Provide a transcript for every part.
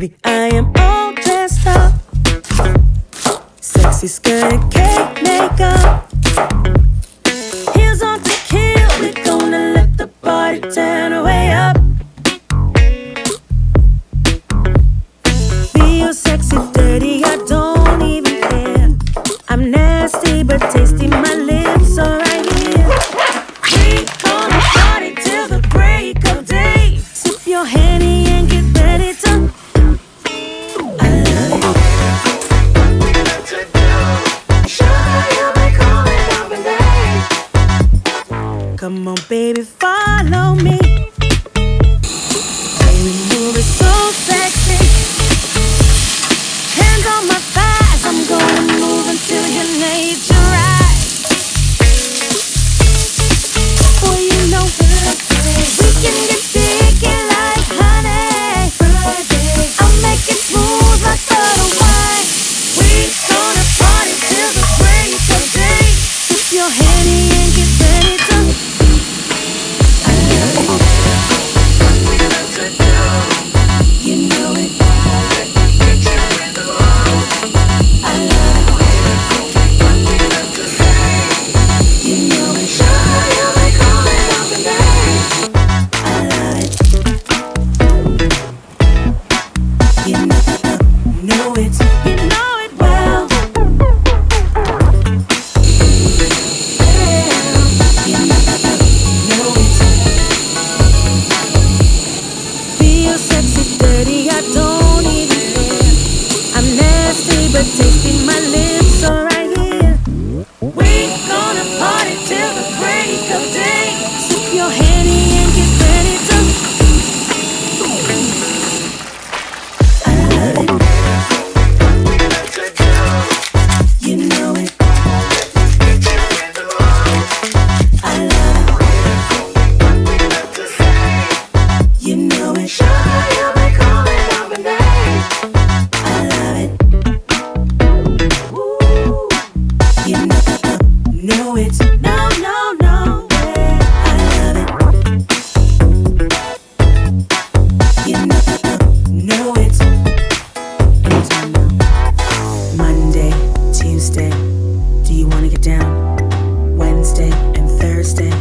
Baby, I am all dressed up, sexy skirt and cake makeup, heels on to kill. We're gonna let the party turn way up. Feel sexy, dirty, I don't even care. I'm nasty but tasty, my lips are right here. We gonna party till the break of day. Sip your Henny and get ready to. I love it. Sugar, you've been calling out my name. Come on, baby, follow me. Baby, move it so sexy. Hands on my thighs, I'm gonna move until your nature right. Boy, you know we can get sticky like honey. I'll make it smooth like butter wine. We gonna party till the break of day. Sip your Henny and get ready to. I love it. You know it. I love it. You know it. Sugar, you've been calling out my name. I love it. You know it. You know it well. You know it. Feel sexy, dirty, I don't even care. I'm nasty but tasty, my lips are right here. We gonna party till the break of day. Sip your Henny and get ready to. I love it. You know it. I love it. You know it. Sugar, you've been calling out my name. I love it. Ooh. You know it. No, no, no way. I love it. You know it. Anytime now. Monday, Tuesday, do you wanna get down? Wednesday and Thursday,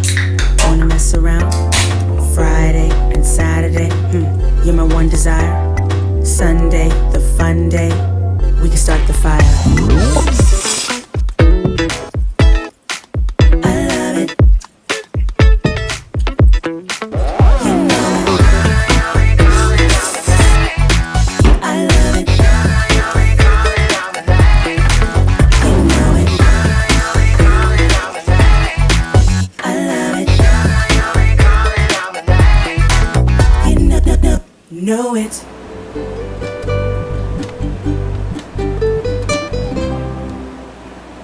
wanna mess around? Friday and Saturday, you're my one desire. Sunday, the fun day, we can start the fire. I love it. You know it. I love it. You know it. I love it. You know it.